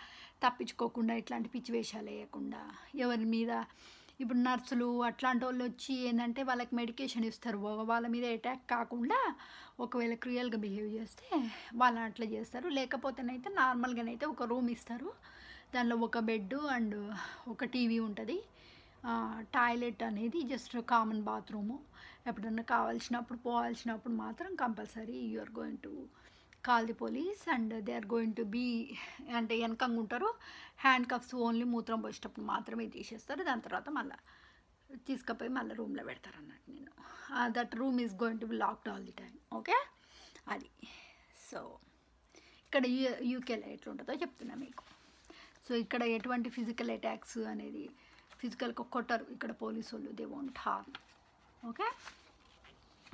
తప్పించుకోకుండా ఇట్లాంటి పిచ్చి వేషాలు వేయకుండా ఎవరి మీద ఇప్పుడు నర్సులు అట్లాంటి వాళ్ళు వచ్చి ఏంటంటే వాళ్ళకి మెడికేషన్ ఇస్తారు. వాళ్ళ మీద అటాక్ కాకుండా ఒకవేళ క్రూయల్గా బిహేవ్ చేస్తే వాళ్ళు అట్లా చేస్తారు. లేకపోతేనైతే నార్మల్గానైతే ఒక రూమ్ ఇస్తారు. దానిలో ఒక బెడ్ అండ్ ఒక టీవీ ఉంటుంది. టాయిలెట్ అనేది జస్ట్ కామన్ బాత్రూము. ఎప్పుడన్నా కావాల్సినప్పుడు పోవాల్సినప్పుడు మాత్రం compulsory you are going to call the police and they are going to be అంటే వెనకంగా ఉంటారు. హ్యాండ్ కఫ్స్ ఓన్లీ మూత్రం పోసేటప్పుడు మాత్రమే తీసేస్తారు. దాని తర్వాత మళ్ళీ తీసుకుపోయి మళ్ళీ రూమ్లో పెడతారు అన్నట్టు. నేను that room is going to B locked all the time. Okay, అది. సో ఇక్కడ యూకేలో ఎట్లుంటుందో చెప్తున్నా మీకు. సో ఇక్కడ ఎటువంటి ఫిజికల్ అటాక్స్ అనేది ఫిజికల్గా కొట్టరు ఇక్కడ పోలీసు వాళ్ళు. They won't harm. ఓకే,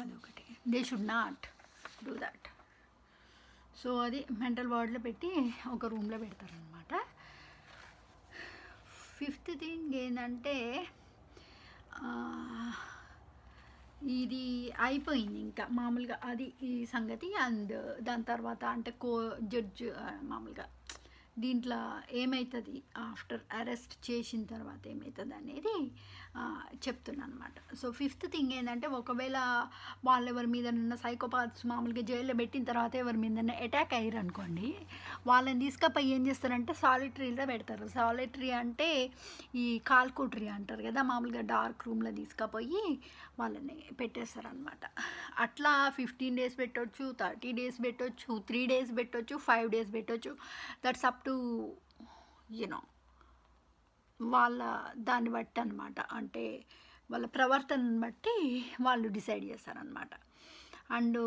అదొకటి. They should not do that. So అది మెంటల్ వార్డ్లో పెట్టి ఒక రూమ్లో పెడతారనమాట. 5th థింగ్ ఏంటంటే ఇది అయిపోయింది ఇంకా మామూలుగా అది ఈ సంగతి. అండ్ దాని తర్వాత అంటే జడ్జ్ మామూలుగా దీంట్లో ఏమవుతుంది ఆఫ్టర్ అరెస్ట్ చేసిన తర్వాత ఏమవుతుంది అనేది చెప్తున్నాను అనమాట. సో 5th థింగ్ ఏంటంటే ఒకవేళ వాళ్ళు ఎవరి మీద సైకోపాత్స్ మామూలుగా జైల్లో పెట్టిన తర్వాత ఎవరి మీద అటాక్ అయ్యారు అనుకోండి, వాళ్ళని తీసుకపోయి ఏం చేస్తారంటే సాలిటరీలో పెడతారు. సాలిటరీ అంటే ఈ కాల్కుట్రీ అంటారు కదా, మామూలుగా డార్క్ రూమ్లో తీసుకుపోయి వాళ్ళని పెట్టేస్తారనమాట. అట్లా 15 days పెట్టవచ్చు, 30 days పెట్టవచ్చు, 3 days పెట్టవచ్చు, 5 days పెట్టవచ్చు. దట్స్ అప్ టు యూనో వాళ్ళ దాన్ని బట్టి అనమాట. అంటే వాళ్ళ ప్రవర్తనను బట్టి వాళ్ళు డిసైడ్ చేస్తారనమాట. అండ్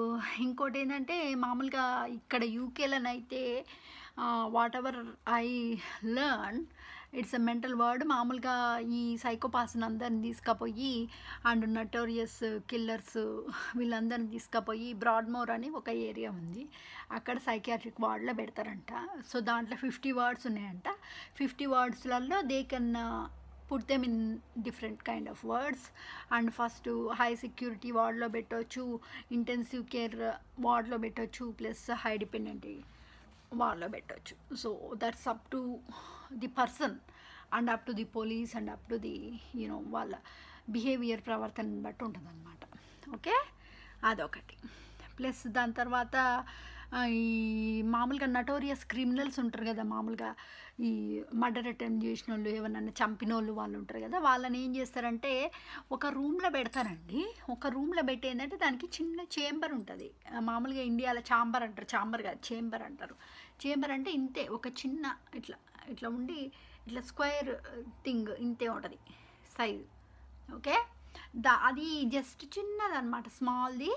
ఇంకోటి ఏంటంటే మామూలుగా ఇక్కడ యూకేలోనైతే whatever I learn it's a mental word. మామూలుగా ఈ సైకోపాత్స్ని అందరిని తీసుకుపోయి అండ్ నటోరియస్ కిల్లర్స్ వీళ్ళందరిని తీసుకుపోయి బ్రాడ్మోర్ అని ఒక ఏరియా ఉంది, అక్కడ సైకియాట్రిక్ వార్డ్లో పెడతారంట. సో దాంట్లో 50 words ఉన్నాయంట. 50 wordsలలో they can put them in different kind of words. And first high security వార్డ్లో పెట్టవచ్చు, ఇంటెన్సివ్ కేర్ వార్డ్లో పెట్టవచ్చు, ప్లస్ హై డిపెండెంట్ వార్డ్లో పెట్టవచ్చు. So that's up to the person and up to the police and up to the వాళ్ళ behaviour ప్రవర్తనని బట్టి ఉంటుంది అనమాట. Okay, అదొకటి. Plus దాని తర్వాత ఈ మామూలుగా నటోరియస్ క్రిమినల్స్ ఉంటారు కదా, మామూలుగా ఈ మర్డర్ అటెంప్ట్ చేసిన వాళ్ళు, ఎవరన్నా చంపిన వాళ్ళు ఉంటారు కదా, వాళ్ళని ఏం చేస్తారంటే ఒక రూమ్లో పెడతారండి. ఒక రూమ్లో పెట్టి ఏంటంటే దానికి చిన్న చేంబర్ ఉంటుంది. మామూలుగా ఇండియాలో చాంబర్ అంటారు, చాంబర్ కాదు చేంబర్ అంటారు. చేంబర్ అంటే ఇంతే, ఒక చిన్న ఇట్లా ఇట్లా ఉండి ఇట్లా స్క్వేర్ థింగ్ ఇంతే ఉంటుంది సైజు. ఓకే, అది జస్ట్ చిన్నదన్నమాట, స్మాల్ది.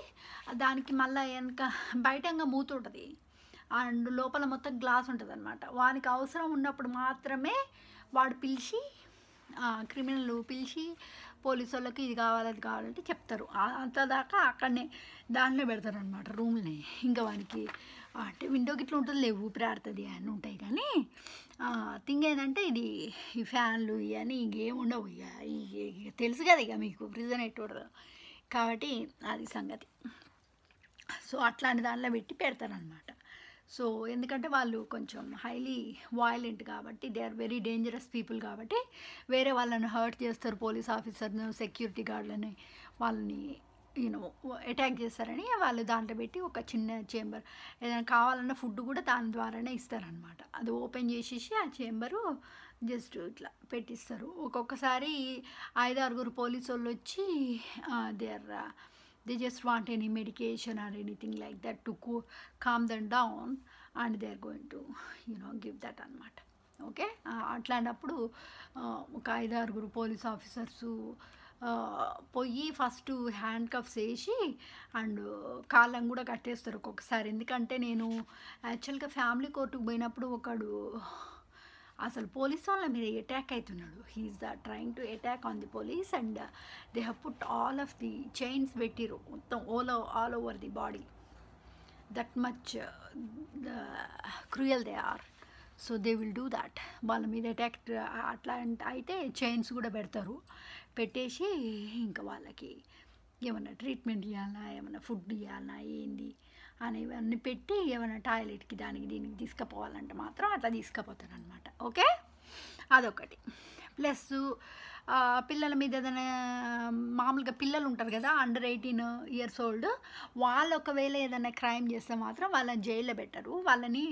దానికి మళ్ళీ వెనక బయటంగా మూత ఉంటుంది అండ్ లోపల మొత్తం గ్లాస్ ఉంటుంది అనమాట. వానికి అవసరం ఉన్నప్పుడు మాత్రమే వాడు పిలిచి క్రిమినల్ పిలిచి పోలీసు వాళ్ళకి ఇది కావాలి అది కావాలంటే చెప్తారు. అంతదాకా అక్కడనే దాంట్లో పెడతారు అనమాట రూమ్ని. ఇంకా వానికి అంటే విండోకి ఇట్లా ఉంటుంది, లేవు ఊపిరాడుతుంది అని ఉంటాయి. కానీ థింగ్ ఏంటంటే ఇది ఈ ఫ్యాన్లు ఇవన్నీ ఇంకేం ఉండవు. ఇక తెలుసు కదా ఇక మీకు ప్రిజన్ ఎట్టుండదు కాబట్టి అది సంగతి. సో అట్లాంటి దానిలో పెట్టి పెడతారనమాట. సో ఎందుకంటే వాళ్ళు కొంచెం హైలీ వాయిలెంట్ కాబట్టి, they are very dangerous people కాబట్టి వేరే వాళ్ళని హర్ట్ చేస్తారు, పోలీస్ ఆఫీసర్ను సెక్యూరిటీ గార్డులని వాళ్ళని అటాక్ చేస్తారని వాళ్ళు దాంట్లో పెట్టి ఒక చిన్న చేంబర్ ఏదైనా కావాలన్న ఫుడ్ కూడా దాని ద్వారానే ఇస్తారనమాట. అది ఓపెన్ చేసేసి ఆ చేంబరు జస్ట్ ఇట్లా పెట్టిస్తారు. ఒక్కొక్కసారి 5-6 పోలీసు వాళ్ళు వచ్చి they just want any medication or anything like that to calm them down and they are going to give that అనమాట. ఓకే, అట్లాంటప్పుడు ఒక 5-6 పోలీస్ ఆఫీసర్సు పోయి ఫస్ట్ హ్యాండ్ కఫ్స్ వేసి అండ్ కాళ్ళని కూడా కట్టేస్తారు ఒక్కొక్కసారి. ఎందుకంటే నేను యాక్చువల్గా ఫ్యామిలీ కోర్టుకు పోయినప్పుడు ఒకడు అసలు పోలీస్ వాళ్ళ మీద అటాక్ అవుతున్నాడు. He is trying to attack on the police and they have put all of the chains పెట్టిరు మొత్తం all over the body. That much cruel they are. So they will do that. వాళ్ళ మీద attack అట్లా అయితే chains కూడా పెడతారు. పెట్టేసి ఇంకా వాళ్ళకి ఏమన్నా ట్రీట్మెంట్ ఇవ్వాలా, ఏమన్నా ఫుడ్ ఇవ్వాలా, ఏంది అనేవన్నీ పెట్టి ఏమైనా టాయిలెట్కి దానికి దీనికి తీసుకుపోవాలంటే మాత్రం అట్లా తీసుకుపోతారు అనమాట. ఓకే, అదొకటి. ప్లస్ పిల్లల మీద ఏదైనా మామూలుగా పిల్లలు ఉంటారు కదా అండర్ 18 years old, వాళ్ళు ఒకవేళ ఏదైనా క్రైమ్ చేస్తే మాత్రం వాళ్ళని జైల్లో పెట్టరు. వాళ్ళని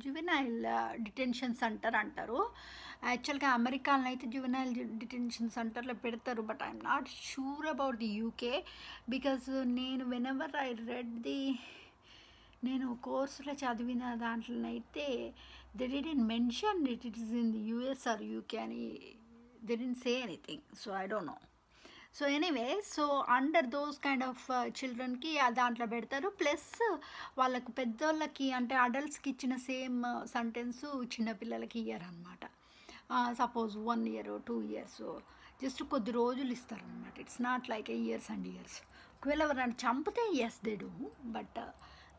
జువెనైల్ డిటెన్షన్ సెంటర్ అంటారు. యాక్చువల్గా అమెరికాలో అయితే జువెనైల్ డిటెన్షన్ సెంటర్లో పెడతారు. But I'm not sure about the UK because నేను వెనెవర్ ఐ రెడ్ ది నేను కోర్సులో చదివిన దాంట్లోనైతే they didn't mention it is in the US or UK అని they didn't say anything. So I don't know. So anyway, so under those kind of చిల్డ్రన్కి దాంట్లో పెడతారు. Plus వాళ్ళకు పెద్దోళ్ళకి అంటే అడల్ట్స్కి ఇచ్చిన సేమ్ సెంటెన్స్ చిన్నపిల్లలకి ఇయ్యారనమాట. సపోజ్ 1 year 2 years జస్ట్ కొద్ది రోజులు ఇస్తారనమాట. It's not like years and years. ఒకవేళ ఎవరైనా చంపితే ఎస్ దే డూ, బట్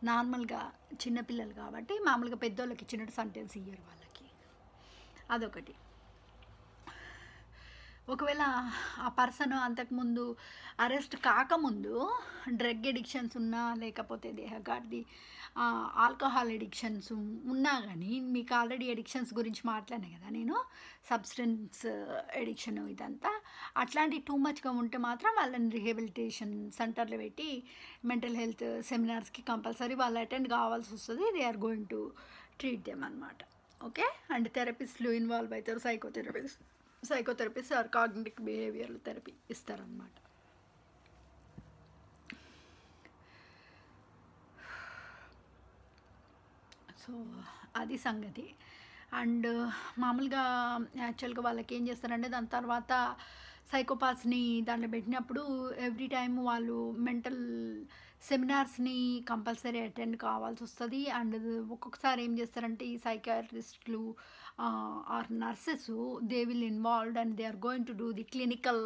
నార్మల్గా చిన్నపిల్లలు కాబట్టి మామూలుగా పెద్దోళ్ళకి ఇచ్చినట్టు సెంటెన్స్ ఇయ్యరు వాళ్ళకి. అదొకటి. ఒకవేళ ఆ పర్సన్ అంతకుముందు అరెస్ట్ కాకముందు డ్రగ్ ఎడిక్షన్స్ ఉన్నా లేకపోతే they have got the alcohol addictions ఉన్నా కానీ, మీకు ఆల్రెడీ ఎడిక్షన్స్ గురించి మాట్లాడాను కదా నేను, సబ్స్టెన్స్ ఎడిక్షన్ ఇదంతా, అట్లాంటి టూ మచ్గా ఉంటే మాత్రం వాళ్ళని రిహాబిలిటేషన్ సెంటర్లో పెట్టి మెంటల్ హెల్త్ సెమినార్స్కి కంపల్సరీ వాళ్ళు అటెండ్ కావాల్సి వస్తుంది. They are going to treat them అనమాట. ఓకే, అండ్ థెరపిస్ట్లు ఇన్వాల్వ్ అవుతారు. Psychotherapist or cognitive behavioural therapy ఇస్తారనమాట. సో అది సంగతి. అండ్ మామూలుగా యాక్చువల్గా వాళ్ళకి ఏం చేస్తారంటే దాని తర్వాత సైకోపాత్స్ని దాంట్లో పెట్టినప్పుడు ఎవ్రీ టైమ్ వాళ్ళు మెంటల్ సెమినార్స్ని కంపల్సరీ అటెండ్ కావాల్సి వస్తుంది. అండ్ ఒక్కొక్కసారి ఏం చేస్తారంటే ఈ సైకాట్రిస్టులు or nurses they will involved and they are going to do the clinical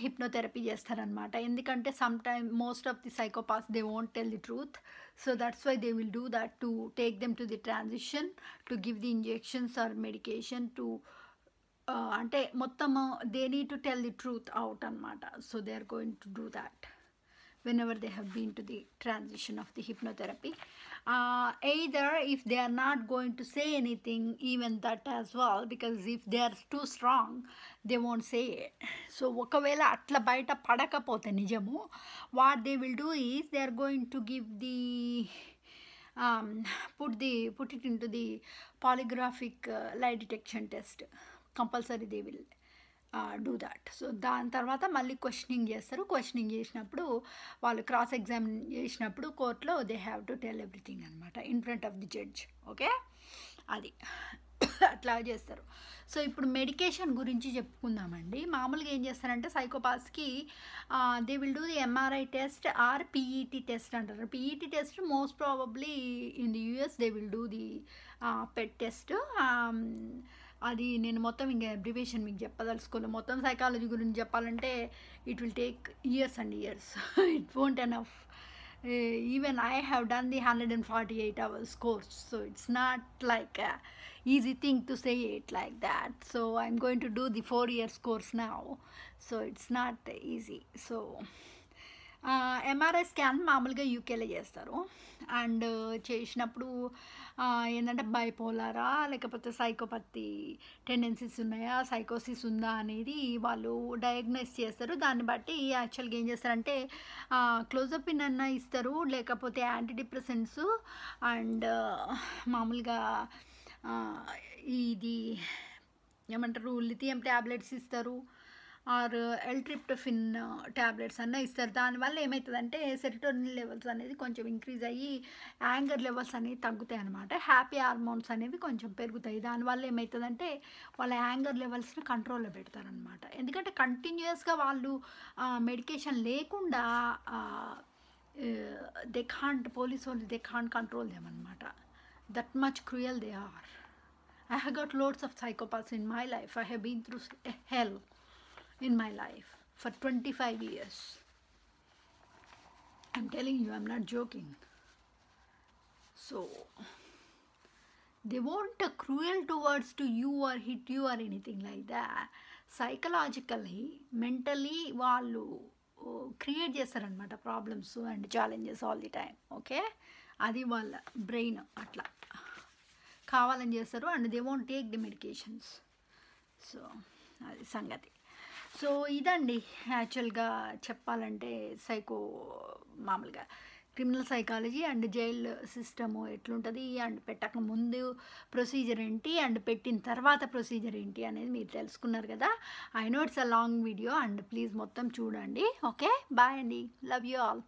hypnotherapy చేస్తారనమాట. ఎందుకంటే some time most of the psychopaths they won't tell the truth. So that's why they will do that to take them to the transition, to give the injections or medication to ante mottamu they need to tell the truth out anamata. So they are going to do that whenever they have been to the transition of the hypnotherapy. Either if they are not going to say anything, even that as well, because if they are too strong they won't say it. So okavela atla baita padakapothe nijamu, what they will do is they are going to give the put it into the polygraphic lie detection test. Compulsory they will do that. So దాని తర్వాత మళ్ళీ questioning చేస్తారు. Questioning చేసినప్పుడు వాళ్ళు cross examine చేసినప్పుడు కోర్టులో they have to tell everything అనమాట in front of the judge. Okay, అది అట్లా చేస్తారు. సో ఇప్పుడు మెడికేషన్ గురించి చెప్పుకుందామండి. మామూలుగా ఏం చేస్తారంటే సైకోపాత్స్కి they will do the MRI test or PET test అంటారు. PET test most probably in the US they will do the PET test. అది నేను మొత్తం ఇంకా అబ్రివేషన్ మీకు చెప్పదలుచుకోలేదు. మొత్తం సైకాలజీ గురించి చెప్పాలంటే it will take years and years. It won't enough. Even I have done the 148 hours course. So it's not like a easy thing to say it like that. So I'm going to do the 4 years course now. So it's not easy. So MRI scan మామూలుగా యూకేలో చేస్తారు. And చేసినప్పుడు ఏంటంటే బైపోలారా లేకపోతే psychopathy tendencies ఉన్నాయా, సైకోసిస్ ఉందా అనేది వాళ్ళు డయాగ్నోస్ చేస్తారు. దాన్ని బట్టి యాక్చువల్గా ఏం చేస్తారంటే క్లోజపిన్ అన్న ఇస్తారు, లేకపోతే యాంటీ డిప్రెసెంట్స్ అండ్ మామూలుగా ఇది ఏమంటారు లిథియం ట్యాబ్లెట్స్ ఇస్తారు. ఆర్ ఎల్ట్రిప్టోఫిన్ ట్యాబ్లెట్స్ అన్న ఇస్తారు. దానివల్ల ఏమవుతుందంటే సెరోటోనిన్ లెవెల్స్ అనేది కొంచెం ఇంక్రీజ్ అయ్యి యాంగర్ లెవెల్స్ అనేవి తగ్గుతాయి అనమాట. హ్యాపీ హార్మోన్స్ అనేవి కొంచెం పెరుగుతాయి. దానివల్ల ఏమవుతుందంటే వాళ్ళ యాంగర్ లెవెల్స్ని కంట్రోల్లో పెడతారనమాట. ఎందుకంటే కంటిన్యూస్గా వాళ్ళు మెడికేషన్ లేకుండా దే కాంట్, పోలీస్ వాళ్ళు దే కాంట్ కంట్రోల్ దెమ్ అనమాట. That much cruel they are. I have got loads of psychopaths in my life. I have been through hell in my life for 25 years. I'm telling you, I'm not joking. So, they won't cruel towards to you or hit you or anything like that. Psychologically, mentally, వాళ్ళు create చేస్తారనమాట problems and challenges all the time. Okay, అది వాళ్ళ brain అట్లా కావాలని చేస్తారు. And they won't take the medications. So అది సంగతి. So ఇదండి యాక్చువల్గా చెప్పాలంటే మామూలుగా criminal psychology and jail system ఎట్లుంటుంది, అండ్ పెట్టక ముందు ప్రొసీజర్ ఏంటి, అండ్ పెట్టిన తర్వాత ప్రొసీజర్ ఏంటి అనేది మీరు తెలుసుకున్నారు కదా. I know it's a long video, and please మొత్తం చూడండి. ఓకే, బాయ్ అండి, లవ్ యూ ఆల్.